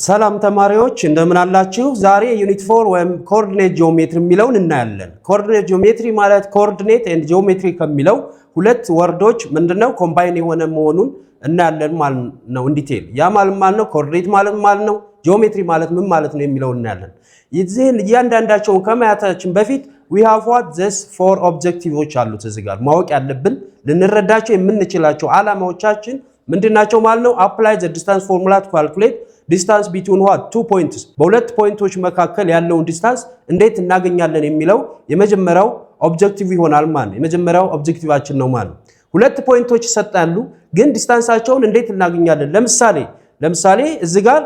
ሰላም ተማሪዎች እንደምን አላችሁ? ዛሬ ዩኒት 4 ወይም ኮኦርዲኔት ጂኦሜትሪ የሚለውን እናያለን። ኮኦርዲኔት ጂኦሜትሪ ማለት ኮኦርዲኔት ኤንድ ጂኦሜትሪ ከሚለው ሁለት ወርዶች ምንድነው ኮምባይን የሆነ መሆኑን እናያለን ማለት ነው። ዲቴል ያ ማለት ነው ኮኦርዲኔት ማለት ነው ጂኦሜትሪ ማለት ምን ማለት ነው የሚለውን እናያለን። ይህን እያንዳንዳቸውን ከማያታችን በፊት we have what this four objectives አሉት እዚህ ጋር ማወቅ ያለብን ልንረዳቸው የምንችላቸው አላማዎቻችን ምንድናቸው ማለት ነው። apply the distance formula to calculate distance between what two points በሁለት ፖይንቶች መካከል ያለውን ዲስታንስ እንዴት እናገኛለን የሚለው የመጀመሪያው ኦብጀክቲቭ ይሆናል ማለት ነው። የመጀመሪያው ኦብጀክቲቫችን ነው ማለት ነው። ሁለት ፖይንቶች ይሰጣሉ ግን ዲስታንሳቸውን እንዴት እናገኛለን? ለምሳሌ እዚህ ጋር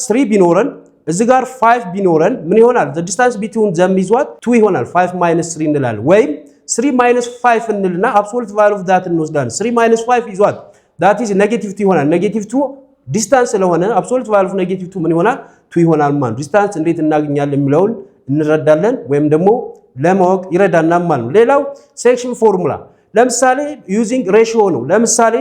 3 ቢኖረን እዚህ ጋር 5 ቢኖረን ምን ይሆናል? the distance between them is what 2 ይሆናል። 5 minus 3 እንላለን ወይም 3 minus 5 እንልና absolute value of that እንወስዳለን። 3 minus 5 is what that is negative 2 ይሆናል። negative 2 ዲስታንስ ስለሆነ absolute value of negative 2 ምን ይሆናል? 2 ይሆናል ማለት ዲስታንስ እንዴት እናገኛለን የሚለውን እንረዳለን ወይም ደግሞ ለማወቅ ይረዳናል ማለት ነው። ሌላው ሴክሽን ፎርሙላ ለምሳሌ using ratio ነው። ለምሳሌ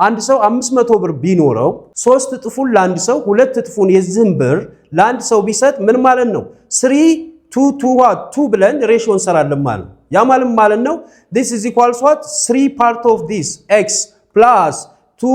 አንድ ሰው 500 ብር ቢኖረው 3 እጥፉን ለአንድ ሰው 2 እጥፉን የዚህን ብር ለአንድ ሰው ቢሰጥ ምን ማለት ነው? 3 2 2 2 ብለን ሬሽዮ እንሰራለን ማለት ነው። ያ ማለት ነው this is equals what 3 part of this x plus 2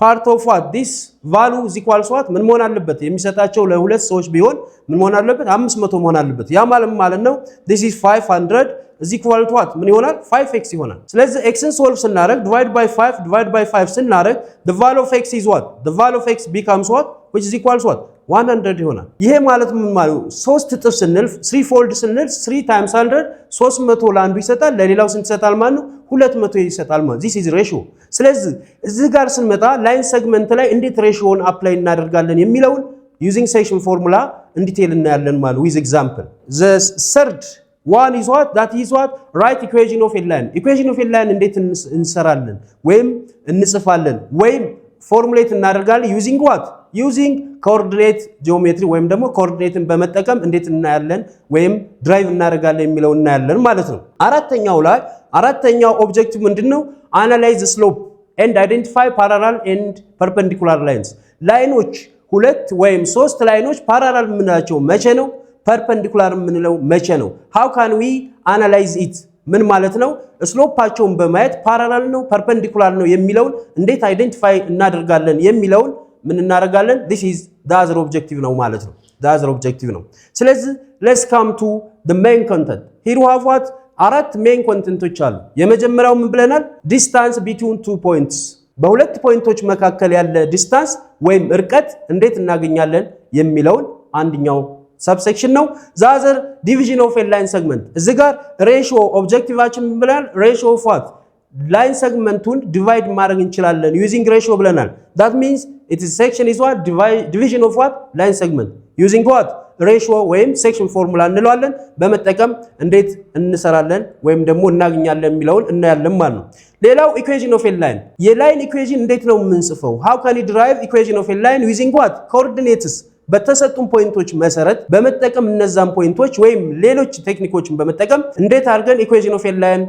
part of what this value is equals what ምን መሆን አለበት? የሚሰጣቸው ለሁለት ሰዎች ቢሆን ምን መሆን አለበት? 500 መሆን አለበት። ያ ማለት ነው this is 500 is equal to what ምን ይሆናል? 5x ይሆናል። ስለዚህ x ን ሶልቭ ስናደርግ divide by 5 ስናደርግ the value of x is what the value of x becomes what which is equals what 100 ይሆናል። ይሄ ማለት ምን ማለት ነው? 3 እጥፍ ስንል 3 ፎልድ ስንል 3 times 100 300 ለአንዱ ይሰጣል ለሌላው ስንት ይሰጣል ማለት ነው? 200 ይሰጣል ማለት this is ratio። ስለዚህ እዚህ ጋር ስንመጣ ላይን ሴግመንት ላይ እንዴት ሬሽዮን አፕላይ እናደርጋለን የሚለውን using section formula in detail እናያለን ማለት with example. The third one is what that is what right equation of a line. equation of a line እንዴት እንሰራለን ወይም እንጽፋለን ወይም ፎርሙሌት እናደርጋለን using what using coordinate geometry ወይም ደግሞ ኮኦርዲኔትን በመጠቀም እንዴት እናያለን ወይም ድራይቭ እናደርጋለን የሚለው እናያለን ማለት ነው። አራተኛው ኦብጀክቲቭ ምንድነው? analyze the slope and identify parallel and perpendicular lines. ላይኖች ሁለት ወይም ሶስት ላይኖች ፓራላል የምንላቸው መቼ ነው? ፐርፔንዲኩላር የምንለው መቼ ነው? how can we analyze it ምን ማለት ነው? ስሎፓቸውን በማየት ፓራላል ነው ፐርፔንዲኩላር ነው የሚለውን እንዴት አይደንቲፋይ እናደርጋለን የሚለውን ምን እናደርጋለን? this is the other objective ነው ማለት ነው። the other objective ነው። ስለዚህ let's come to the main content. here we have what አራት ሜን ኮንቴንቶች አሉ። የመጀመሪያው ምን ብለናል? distance between two points በሁለት ፖይንቶች መካከል ያለ ዲስታንስ ወይም ርቀት እንዴት እናገኛለን የሚለውን አንደኛው ሰብሴክሽን ነው። ዛዘር ዲቪዥን ኦፍ ኤ ላይን ሴግመንት እዚህ ጋር ሬሽዮ ኦብጀክቲቫችን ምን ብለናል? ሬሽዮ ኦፍ ዋት ላይን ሴግመንቱን ዲቫይድ ማድረግ እንችላለን using ሬሽዮ ብለናል። that means it is section is what division of what ላይን ሴግመንት using what ሬሽዮ ወይም ሴክሽን ፎርሙላ እንለዋለን። በመጠቀም እንዴት እንሰራለን ወይም ደግሞ እናገኛለን የሚለውን እናያለን ማለት ነው። ሌላው ኢኩዌሽን ኦፍ ኤ ላይን የላይን ኢኩዌሽን እንዴት ነው የምንጽፈው? how can you derive equation of a line using what coordinates በተሰጡን ፖይንቶች መሰረት በመጠቀም እነዛን ፖይንቶች ወይም ሌሎች ቴክኒኮችን በመጠቀም እንዴት አድርገን ኢኩዌሽን ኦፍ ኤ ላይን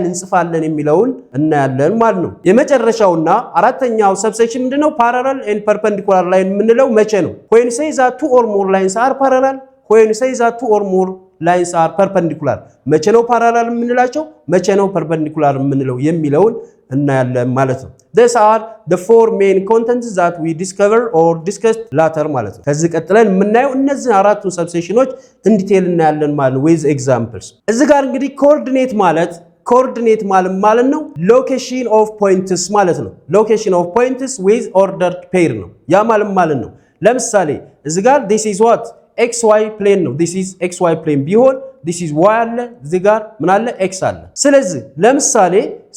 እንጽፋለን የሚለውን እናያለን ማለት ነው። የመጨረሻውና አራተኛው ሰብሴክሽን ምንድነው? ፓራላል ኤንድ ፐርፔንዲኩላር ላይን የምንለው መቼ ነው? when say that two or more lines are parallel when say that two or more lines are perpendicular መቼ ነው ፓራላል የምንላቸው መቼ ነው ፐርፔንዲኩላር የምንለው የሚለውን እናያለን ማለት ነው። these are the four main contents that we discover or discussed later ማለት ነው። ከዚህ ቀጥለን የምናየው እነዚህ አራቱ ሰብሴክሽኖች in detail እናያለን ማለት ነው with examples። እዚህ ጋር እንግዲህ ኮኦርዲኔት ማለት ነው location of points ማለት ነው። location of points with ordered pair ነው። ያ ማለት ነው ለምሳሌ እዚህ ጋር this is what xy plane ነው። this is xy plane ቢሆን this is y አለ እዚህ ጋር ምን አለ x አለ። ስለዚህ ለምሳሌ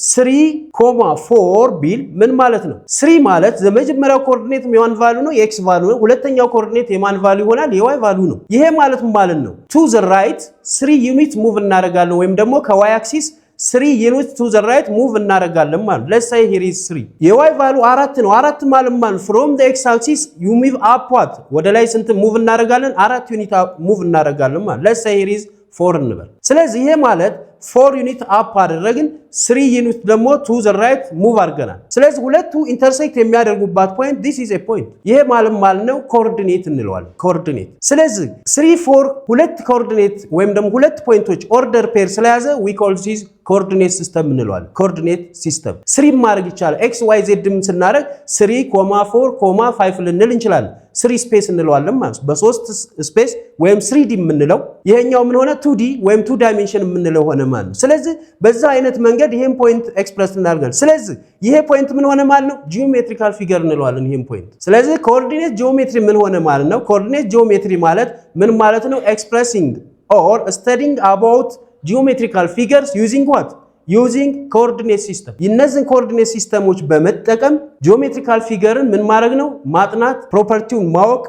3,4 ቢል ምን ማለት ነው? 3 ማለት የመጀመሪያው ኮኦርዲኔት የማን ቫልዩ ነው? የx ቫልዩ ነው። ሁለተኛው ኮኦርዲኔት የማን ቫልዩ ይሆናል? የy ቫልዩ ነው። ይሄ ማለት ነው to the right 3 ዩኒት ሙቭ እናደርጋለን ወይም ደግሞ ከy አክሲስ 3 ዩኒት to the right ሙቭ እናደርጋለን ማለት let's say here is 3 የy ቫልዩ 4 ነው። 4 ማለት from the x axis you move upward ወደ ላይ ስንት ሙቭ እናደርጋለን? 4 ዩኒት ሙቭ እናደርጋለን ማለት let's say here is 4 እንበል። ስለዚህ ይሄ ማለት 4 ዩኒት አፕ አደረግን 3 ዩኒት ደግሞ ቱ ዘ ራይት ሙቭ አድርገናል። ስለዚህ ሁለቱ ኢንተርሴክት የሚያደርጉባት ፖይንት this is a point። ይሄ ማለት ነው ኮኦርዲኔት እንለዋለን። ኮኦርዲኔት ስለዚህ 3 4 ሁለት ኮኦርዲኔት ወይም ደግሞ ሁለት ፖይንቶች ኦርደር ፔር ስለያዘ we call this ኮኦርዲኔት ሲስተም እንለዋለን። ኮኦርዲኔት ሲስተም 3 ማድረግ ይቻላል። ኤክስ ዋይ ዜድ ስናደርግ 3 4 5 ልንል እንችላለን። 3 ስፔስ እንለዋለን ማለት በ3 ስፔስ ወይም 3D የምንለው ይሄኛው ምን ሆነ 2D ወይም 2 ዳይሜንሽን የምንለው ሆነ ማለት ነው። ስለዚህ በዛ አይነት መንገድ ይሄን ፖይንት ኤክስፕረስ እናደርጋለን። ስለዚህ ይሄ ፖይንት ምን ሆነ ማለት ነው ጂኦሜትሪካል ፊገር እንለዋለን ይሄን ፖይንት። ስለዚህ ኮኦርዲኔት ጂኦሜትሪ ምን ሆነ ማለት ነው ኮኦርዲኔት ጂኦሜትሪ ማለት ምን ማለት ነው ኤክስፕሬሲንግ ኦር ስተዲንግ አባውት geometrical figures using what? Using coordinate system. እነዚህን coordinate ሲስተሞች በመጠቀም geometrical figureን ምን ማድረግ ነው ማጥናት ፕሮፐርቲውን ማወቅ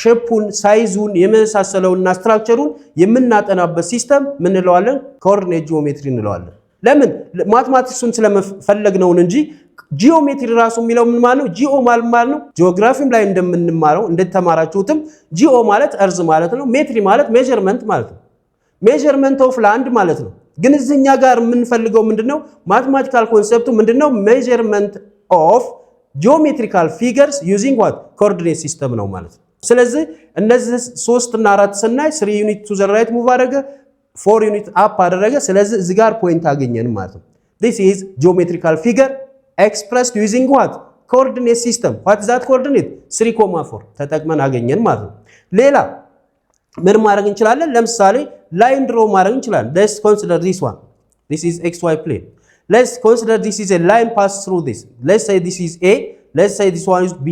ሼፑን ሳይዙን የመሳሰለውና ስትራክቸሩን የምናጠናበት ሲስተም ምን እንለዋለን coordinate geometry እንለዋለን። ለምን ማትማቲክሱን ስለመፈለግ ነው እንጂ ጂኦሜትሪ ራሱ የሚለው ምን ማለት ነው ጂኦ ማለት ነው ጂኦግራፊም ላይ እንደምንማረው እንደተማራችሁትም ጂኦ ማለት እርዝ ማለት ነው ሜትሪ ማለት ሜዠርመንት ማለት ነው ሜዠርመንት ኦፍ ላንድ ማለት ነው። ግን እዚህኛ ጋር የምንፈልገው ምንድነው ማቴማቲካል ኮንሰፕቱ ምንድነው ሜዠርመንት ኦፍ ጂኦሜትሪካል ፊገርስ ዩዚንግ ዋት ኮኦርዲኔት ሲስተም ነው ማለት ነው። ስለዚህ እነዚህ 3 እና 4 ስናይ 3 ዩኒት ቱ ዘ ራይት ሙቭ አደረገ 4 ዩኒት አፕ አደረገ። ስለዚህ እዚህ ጋር ፖይንት አገኘን ማለት ነው። this is geometrical figure expressed using what coordinate system. what is that coordinate 3,4 ተጠቅመን አገኘን ማለት ነው። ሌላ ምን ማድረግ እንችላለን ለምሳሌ line draw ማድረግ እንችላለን። let's consider this one. this is xy plane. let's consider this is a line pass through this. let's say this is a, let's say this one is b.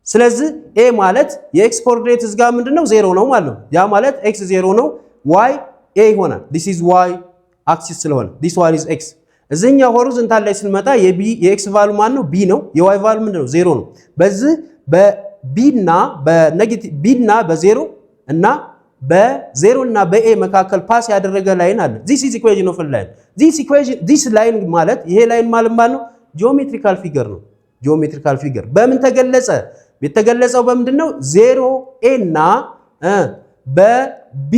ስለዚህ a ማለት የx coordinate እዚህ ጋር ምንድነው 0 ነው ማለት ነው። ያ ማለት x 0 ነው y a ይሆናል። this is y axis ስለሆነ this one is x። እዚህኛ ሆሪዞንታል ላይ ስንመጣ የx ቫልዩ ማን ነው b ነው። የy ቫልዩ ምንድነው 0 ነው። በዚህ በb እና በኔጌቲቭ b እና በ0 እና በ0 እና በa መካከል ፓስ ያደረገ ላይን አለ። this is equation of a line. this line ማለት ይሄ ላይን ማለት ነው ጂኦሜትሪካል ፊገር ነው። ጂኦሜትሪካል ፊገር በምን ተገለጸ? የተገለጸው በምንድነው 0 a እና በb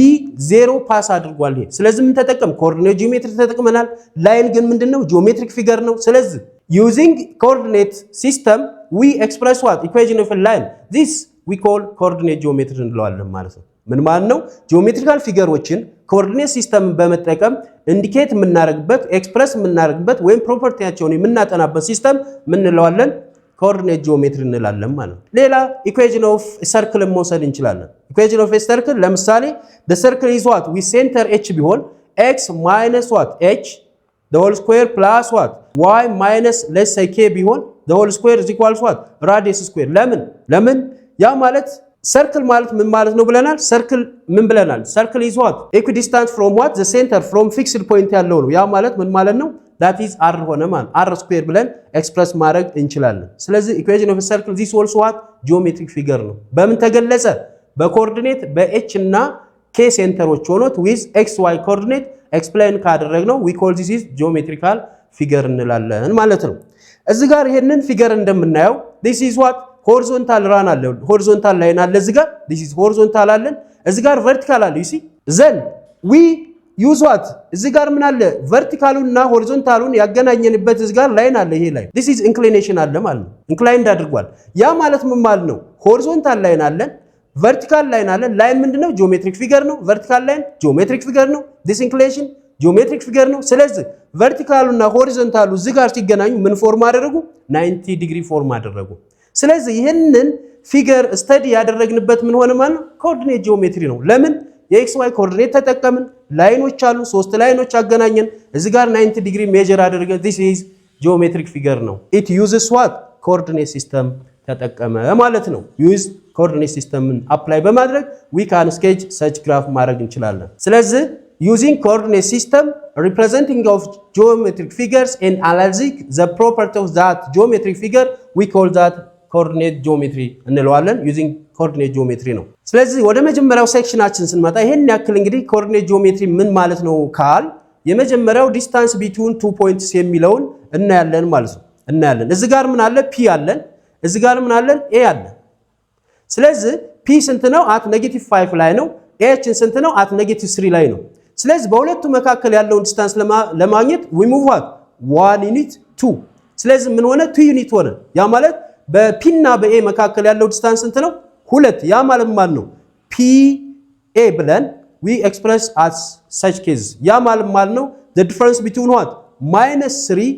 0 ፓስ አድርጓል። ይሄ ስለዚህ ምን ተጠቀም ኮኦርዲኔት ጂኦሜትሪ ተጠቅመናል። ላይን ግን ምንድነው ጂኦሜትሪክ ፊገር ነው። ስለዚህ using coordinate system we express what equation of a line. this we call coordinate geometry እንለዋለን ማለት ነው። ምን ማለት ነው ጂኦሜትሪካል ፊገሮችን ኮኦርዲኔት ሲስተም በመጠቀም ኢንዲኬት የምናደርግበት ኤክስፕረስ የምናደርግበት ወይም ፕሮፐርቲያቸውን የምናጠናበት ሲስተም ምን እንለዋለን ኮኦርዲኔት ጂኦሜትሪ እንላለን ማለት ነው። ሌላ ኢኩዌሽን ኦፍ ሰርክል መውሰድ እንችላለን። ኢኩዌሽን ኦፍ ሰርክል ለምሳሌ the circle is what we center h ቢሆን x minus what h the whole square plus what y minus let's say k ቢሆን the whole square is equals what radius square. ለምን ያ ማለት ሰርክል ማለት ምን ማለት ነው ብለናል? ሰርክል ምን ብለናል? ሰርክል is what equidistant from what the center from fixed point ያለው ነው። ያ ማለት ምን ማለት ነው? that is r ሆነ ማለት r square ብለን ኤክስፕረስ ማድረግ እንችላለን። ስለዚህ equation of a circle this also what geometric figure ነው። በምን ተገለጸ? በኮኦርዲኔት በh እና k ሴንተሮች ሆኖት with xy coordinate explain ካደረግነው we call this is geometrical figure እንላለን ማለት ነው። እዚህ ጋር ይሄንን ፊገር እንደምናየው this is what horizontal run አለ horizontal line አለ እዚህ ጋር this is horizontal አለን እዚህ ጋር vertical አለ you see then we use what እዚህ ጋር ምን አለ verticalና horizontalን ያገናኘንበት እዚህ ጋር ላይን አለ ይሄ ላይ this is inclination አለ ማለት ነው inclined አድርጓል ያ ማለት ምን ማለት ነው horizontal ላይን አለን vertical ላይን አለን ላይን ምንድነው geometric figure ነው vertical ላይን geometric figure ነው this inclination geometric figure ነው ስለዚህ verticalና horizontalu እዚህ ጋር ሲገናኙ ምን ፎርም አደረጉ 90 ዲግሪ ፎርም አደረጉ ስለዚህ ይሄንን ፊገር ስተዲ ያደረግንበት ምን ሆነ ማለት ነው ኮኦርዲኔት ጂኦሜትሪ ነው ለምን የኤክስ ዋይ ኮኦርዲኔት ተጠቀምን ላይኖች አሉ 3 ላይኖች አገናኘን እዚህ ጋር 90 ዲግሪ ሜጀር አደረገ this is geometric figure ነው it uses what coordinate system ተጠቀመ ማለት ነው use coordinate system apply በማድረግ we can sketch such graph ማድረግ እንችላለን ስለዚህ using coordinate system representing of geometric figures and analyzing the property of that geometric figure we call that coordinate geometry እንለዋለን using coordinate geometry ነው ስለዚህ ወደ መጀመሪያው ሴክሽናችን ስንመጣ ይሄን ያክል እንግዲህ coordinate geometry ምን ማለት ነው ካል የመጀመሪያው distance between two points የሚለውን እናያለን ማለት ነው እናያለን እዚህ ጋር ምን አለ p አለን እዚህ ጋር ምን አለን a አለን ስለዚህ p ስንት ነው at -5 ላይ ነው a ስንት ነው at -3 ላይ ነው ስለዚህ በሁለቱ መካከል ያለውን ዲስታንስ ለማግኘት we move what 1 ዩኒት 2 ስለዚህ ምን ሆነ 2 ዩኒት ሆነ ያ ማለት በp እና በa መካከል ያለው ዲስታንስ እንት ነው 2 ያ ማለት ማለት ነው pa ብለን we express as such case ያ ማለት ማለት ነው the difference between what -3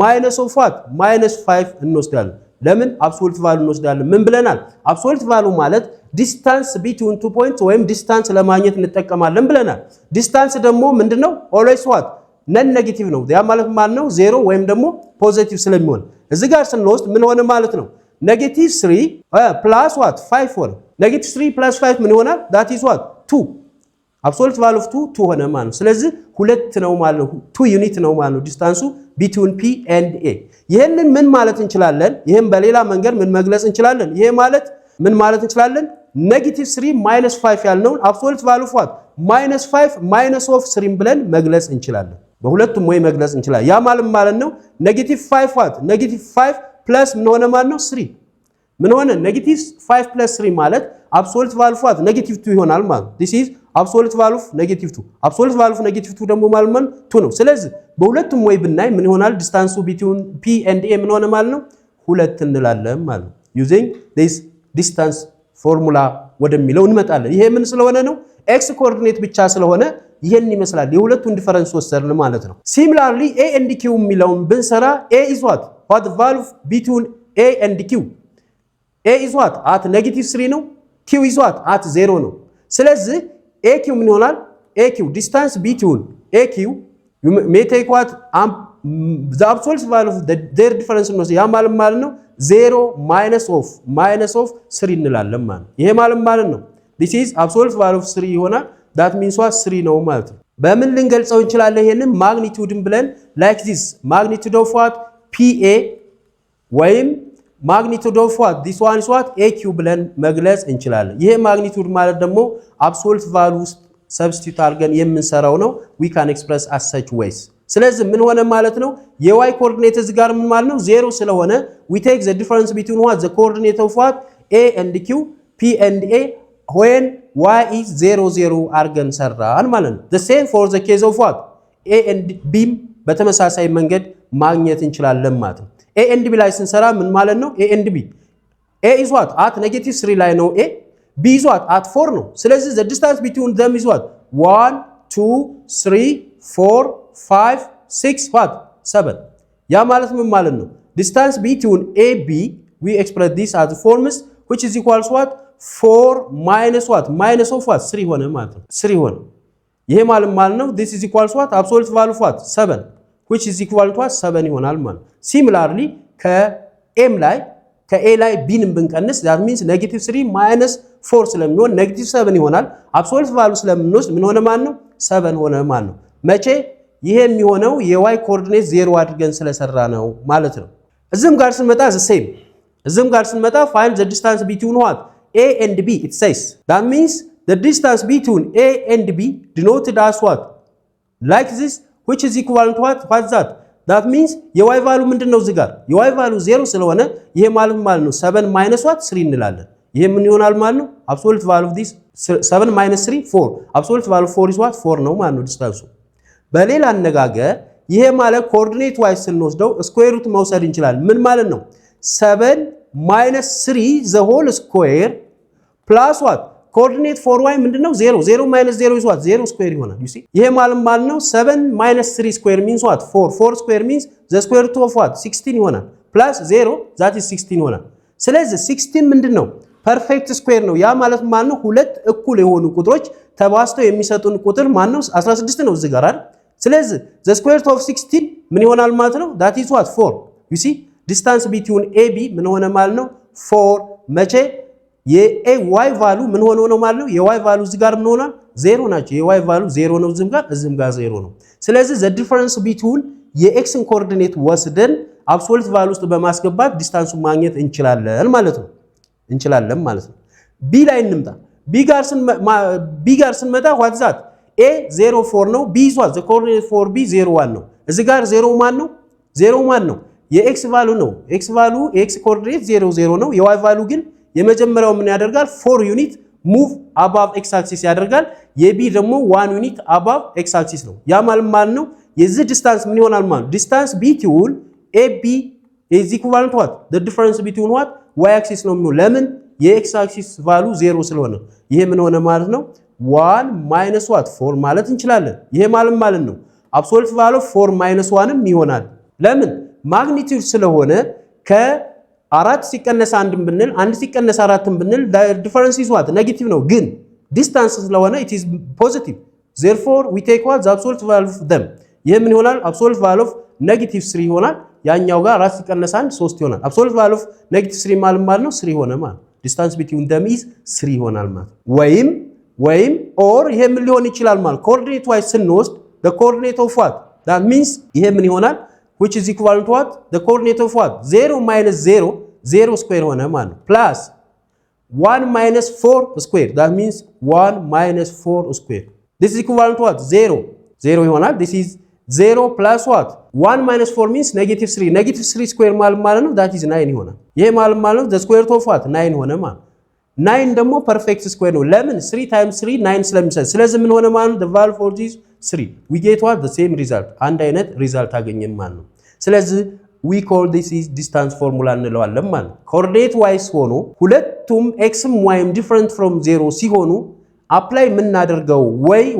minus of what -5 እንወስዳለን ለምን absolute value እንወስዳለን ምን ብለናል absolute value ማለት distance between two points ወይም distance ለማግኘት እንጠቀማለን ብለናል distance ደግሞ ምንድነው always what non negative ነው ያ ማለት ማለት ነው 0 ወይም ደግሞ ፖዚቲቭ ስለሚሆን እዚህ ጋር ስንወስድ ምን ሆነ ማለት ነው -3 plus what 5 ሆነ -3 plus 5 ምን ይሆናል that is what 2 absolute value of 2 ሆነ ማለት ነው ስለዚህ 2 ነው ማለት ነው 2 ዩኒት ነው ማለት ነው ዲስታንሱ between p and a ይሄንን ምን ማለት እንችላለን ይሄን በሌላ መንገድ ምን መግለጽ እንችላለን ይሄ ማለት ምን ማለት እንችላለን -3 -5 ያልነው absolute value of what -5 minus of 3 ብለን መግለጽ እንችላለን በሁለቱም ወይ መግለጽ እንችላለን ያ ማለት ነው -5 what -5 plus ምን ሆነ ማለት ነው 3 ምን ሆነ -5 plus 3 ማለት absolute value of what -2 ይሆናል ማለት this is absolute value of -2 absolute value of -2 ደግሞ ማለት 2 ነው ስለዚህ በሁለቱም ወይ ብናይ ምን ይሆናል ዲስታንሱ between p and a ምን ሆነ ማለት ነው 2 እንላለን ማለት ነው using this distance formula ወደሚለው እንመጣለን ይሄ ምን ስለሆነ ነው x ኮኦርዲኔት ብቻ ስለሆነ ይሄን ይመስላል የሁለቱን ዲፈረንስ ወሰድን ማለት ነው similarly a and q የሚለውን ብንሰራ a is what the value between a and q a is what at -3 ነው q is what at 0 ነው ስለዚህ aq ምን ይሆናል aq distance between aq you may take what the absolute value of their difference ነው ያ ማለት ነው 0 minus of -3 እንላለን ማለት ይሄ ማለት ነው this is absolute value of 3 ይሆናል that means what 3 ነው ማለት ነው በምን ልንገልጸው እንችላለን ይሄንን ማግኒቲዩድን ብለን like this magnitude of what pa ወይም magnitude of what this one is what aq ብለን መግለጽ እንችላለን ይሄ ማግኒቲዩድ ማለት ደግሞ absolute value substitute አድርገን የምንሰራው ነው we can express as such ways ስለዚህ ምን ሆነ ማለት ነው የy ኮኦርዲኔት እዚህ ጋር ምን ማለት ነው 0 ስለሆነ we take the difference between what the coordinate of what a and q p and a when y is 0 0 አድርገን ሰራን ማለት ነው the same for the case of what a and b በተመሳሳይ መንገድ ማግኘት እንችላለን ማለት ነው a and b ላይ ስንሰራ ምን ማለት ነው a and b a is what at -3 ላይ ነው a b is what at 4 ነው ስለዚህ the distance between them is what 1 2 3 4 5 6 what 7 ያ ማለት ምን ማለት ነው distance between ab we express this as forms which is equals what 4 minus what minus of what 3 ሆነ ማለት ነው 3 ሆነ ይሄ ማለት ነው this is equals what absolute value of what 7 which is equal to what 7 ይሆናል ማለት similarly ከm ላይ ከa ላይ b ን ብንቀንስ that means -3 minus 4 ስለሚሆን -7 ይሆናል absolute value ስለምንወስድ ምን ሆነ ማለት ነው 7 ሆነ ማለት ነው መቼ ይሄ የሚሆነው የy ኮኦርዲኔት 0 አድርገን ስለሰራ ነው ማለት ነው እዚህም ጋር ስንመጣ the same እዚህም ጋር ስንመጣ find the distance between what a and b it says that means the distance between a and b denoted as what like this which is equal to what's that means የy value ምንድነው እዚህ ጋር የy value 0 ስለሆነ ይሄ ማለት ነው 7 minus what 3 እንላለን ይሄ ምን ይሆናል ማለት ነው absolute value of this 7 minus 3 4 absolute value 4 is what 4 ነው ማለት ነው ዲስታንሱ በሌላ አነጋገር ይሄ ማለት ኮኦርዲኔት y ስንወስደው ስኩዌር ሩት መውሰድ እንችላለን ምን ማለት ነው 7 minus 3 the whole square plus what coordinate for y ምንድነው 0 0 minus 0 is what 0 square ይሆናል you see ይሄ ማለት ነው 7 minus 3 square means what 4 square means the square root of what 16 ይሆናል plus 0 that is 16 ይሆናል ስለዚህ 16 ምንድነው ፐርፌክት ስኩዌር ነው ያ ማለት ነው ሁለት እኩል የሆኑ ቁጥሮች ተባስተው የሚሰጡን ቁጥር ነው 16 ነው እዚህ ጋር አይደል ስለዚህ the square root of 16 ምን ይሆናል ማለት ነው that is what 4 you see distance between ab ምን ሆነ ማለት ነው 4 መቼ የay value ምን ሆነ ነው ማለት ነው የy value እዚህ ጋር ምን ሆነ 0 ናቸው የy value 0 ነው እዚህም ጋር 0 ነው ስለዚህ the difference between የx ኮኦርዲኔት ወስደን absolute value ውስጥ በማስገባት ዲስታንሱን ማግኘት እንችላለን ማለት ነው b ላይ እንምጣ b ጋር ስንመጣ what that a 04 ነው b is what the coordinate for b 01 ነው እዚህ ጋር 0 ማን ነው 0 ማን ነው የx value ነው x value x coordinate 00 ነው የy value ግን የመጀመሪያው ምን ያደርጋል 4 ዩኒት ሙቭ አባቭ ኤክስ አክሲስ ያደርጋል። የቢ ደግሞ 1 ዩኒት አባቭ ኤክስ አክሲስ ነው። ያ ማለት ነው የዚህ ዲስታንስ ምን ይሆናል ማለት ዲስታንስ ቢትዊን ኤቢ is equivalent to what the difference between what y axis ነው የሚሆነው ለምን የኤክስ አክሲስ ቫልዩ 0 ስለሆነ ይሄ ምን ሆነ ማለት ነው 1 minus what 4 ማለት እንችላለን። ይሄ ማለት ነው አብሶሉት ቫልዩ 4 minus 1ም ይሆናል። ለምን ማግኒቲዩድ ስለሆነ ከ4 ሲቀነስ 1 ብንል 1 ሲቀነስ 4 ብንል ዲፈረንስ is what ኔጌቲቭ ነው ግን ዲስታንስ ስለሆነ it is positive therefore we take what the absolute value of them ይሄ ምን ይሆናል absolute value of negative 3 ይሆናል። ያኛው ጋር 4 ሲቀነስ 1 3 ይሆናል። absolute value of negative 3 ማለት ነው 3 ሆነ ማለት distance between them is 3 ይሆናል ማለት ወይም or ይሄ ምን ሊሆን ይችላል ማለት coordinate wise ስንወስድ the coordinate of what that means ይሄ ምን ይሆናል which is equivalent to what the coordinate of what 0 minus 0 0 square ሆነ ማለት ነው plus 1 minus 4 square that means 1 minus 4 square this is equivalent to what 0 ይሆናል this is 0 plus what 1 minus 4 means negative 3 negative 3 square ማለት ነው that is 9 ይሆናል። ይሄ ማለት ነው the square root of what 9 ሆነ ማለት 9 ደግሞ perfect square ነው ለምን 3 times 3 9 ስለሚሰጥ ስለዚህ ምን ሆነ ማለት the value for this 3 we get what the same result አንድ አይነት ሪዛልት አገኘን ማለት ነው። ስለዚህ we call this is distance formula እንለዋለን ማለት ነው። coordinate wise ሆኖ ሁለቱም xም yም different from 0 ሲሆኑ apply የምናደርገው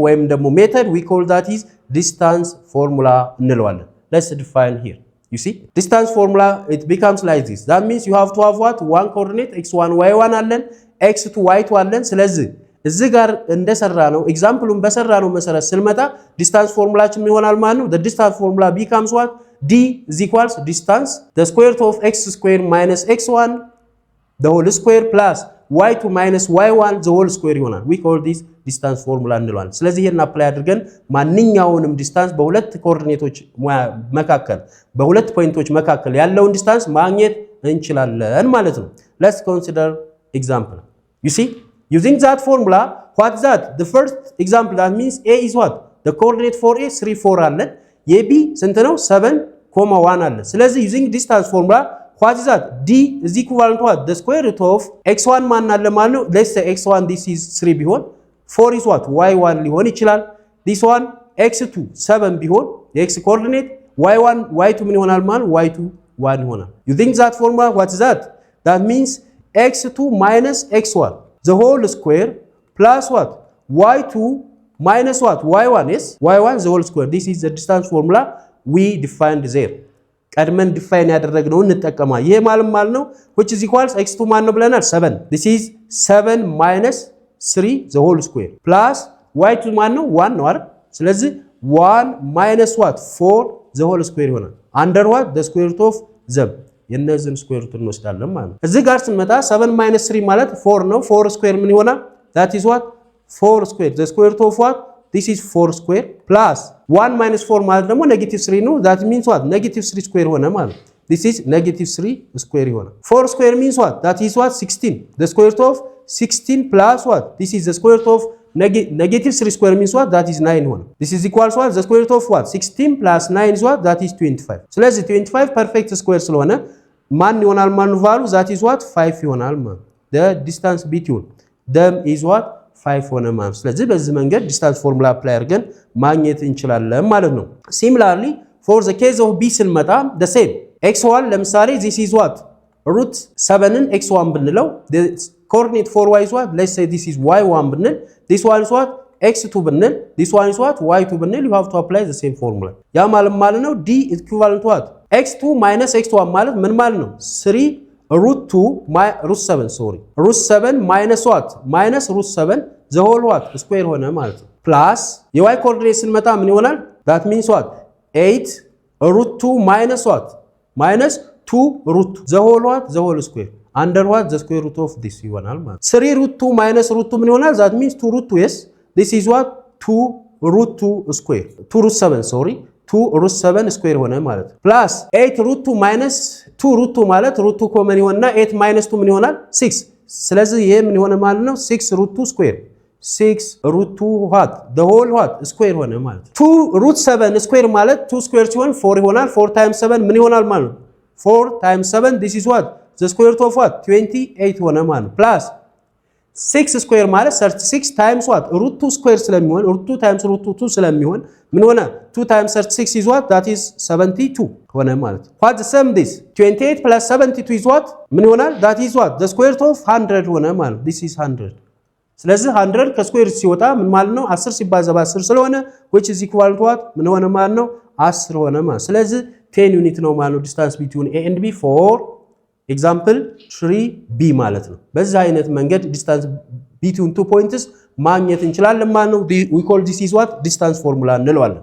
ወይም ደግሞ method we call that is distance formula እንለዋለን። let's define here you see distance formula it becomes like this that means you have to have what one coordinate x1 y1 አለን x2 y2 አለን ስለዚህ እዚህ ጋር እንደሰራ ነው ኤግዛምፕሉን በሰራ ነው መሰረት ስንመጣ ዲስታንስ ፎርሙላችን ምን ይሆናል ማለት ነው the distance formula becomes what d is equals distance the square root of x square minus x1 the whole square plus y2 minus y1 the whole square ይሆናል we call this distance formula እንለዋለን። ስለዚህ ይሄን አፕላይ አድርገን ማንኛውንም ዲስታንስ በሁለት ኮኦርዲኔቶች መካከል በሁለት ፖይንቶች መካከል ያለውን ዲስታንስ ማግኘት እንችላለን ማለት ነው። let's consider example you see using that formula what that the first example that means a is what the coordinate for a 3 4 አለን የb ስንት ነው 7 1 አለን ስለዚህ using distance formula what is that d is equivalent to what the square root of x1 ማን አለ ማለት ነው let's say x1 this is 3 ቢሆን 4 is what y1 ሊሆን ይችላል this one x2 7 ቢሆን የx coordinate y1 y2 ምን ይሆናል ማለት y2 1 ይሆናል you think that formula what is that means x2 minus x1 the whole square plus what y2 minus what y1 is y1 the whole square this is the distance formula we defined there ቀድመን ዲፋይን ያደረግነው እንጠቀማ ይሄ ማለት ነው which is equals x2 ማን ነው ብለናል 7 this is 7 minus 3 the whole square plus y2 ማን ነው 1 ነው አይደል ስለዚህ 1 minus what 4 the whole square ይሆናል under what the square root of them የነዚህን ስኩዌር ሩት እንወስዳለን ማለት ነው። እዚህ ጋር ስንመጣ 7 minus 3 ማለት 4 ነው 4 square ምን ይሆናል that is what 4 square the square root of what this is 4 square plus 1 minus 4 ማለት ደግሞ negative 3 ነው that means what negative 3 square ሆነ ማለት this is negative 3 square ይሆናል 4 square means what that is what 16 the square root of 16 plus what this is the square root of negative 3 square means what that is 9 ሆነ this is equals what the square root of what 16 plus 9 is what that is 25 ስለዚህ 25 perfect square ስለሆነ ማን ይሆናል ማለት value that is what 5 ይሆናል ማለት the distance between them is what 5 ሆነ ማለት ስለዚህ በዚህ መንገድ ዲስታንስ ፎርሙላ አፕላይ አድርገን ማግኘት እንችላለን ማለት ነው። similarly for the case of b ስንመጣ the same x1 ለምሳሌ this is what root 7ን x1 ብንለው the coordinate for y is what let's say this is y1 ብንል this one is what x2 ብንል this one is what y2 ብንል you have to apply the same formula ያ ማለት ነው d equivalent to what x2 minus x1 ማለት ምን ማለት ነው 3 root 2 root 7 sorry root 7 minus what minus root 7 the whole what square ሆነ ማለት ነው plus የy coordinate ስንመጣ ምን ይሆናል that means what 8 root 2 minus what minus 2 root 2 the whole what the whole square under what the square root of this ይሆናል ማለት 3 root 2 minus root 2 ምን ይሆናል that means 2 root 2 yes this is what 2 root 2 square 2 root 7 sorry 2 root 7 square ሆነ ማለት plus 8 root 2 minus 2 root 2 ማለት root 2 ኮመን ይሆንና 8 minus 2 ምን ይሆናል 6 ስለዚህ ይሄ ምን ይሆነ ማለት ነው 6 root 2 square 6 root 2 what the whole what square ሆነ ማለት 2 root 7 square ማለት 2 square ሲሆን 4 ይሆናል 4 times 7 ምን ይሆናል ማለት 4 times 7 this is what the square root of what 28 ሆነ ማለት plus 6 ስኩዌር ማለት 36 ታይምስ what ሩት 2 ስኩዌር ስለሚሆን ሩት 2 ታይምስ ሩት 2 ስለሚሆን ምን ሆነ 2 ታይምስ 36 is what that is 72 ሆነ ማለት what the sum this 28 plus 72 is what ምን ይሆናል that is what the square root of 100 ሆነ ማለት this is 100 ስለዚህ 100 ከስኩዌር ሲወጣ ምን ማለት ነው 10 ሲባዛ በ10 ስለሆነ which is equal to what ምን ሆነ ማለት ነው 10 ሆነ ማለት ስለዚህ 10 ዩኒት ነው ማለት ነው distance between A and B for example 3B ማለት ነው በዛ አይነት መንገድ distance between two points ማግኘት እንችላለን ማለት ነው we call this is what distance formula እንለዋለን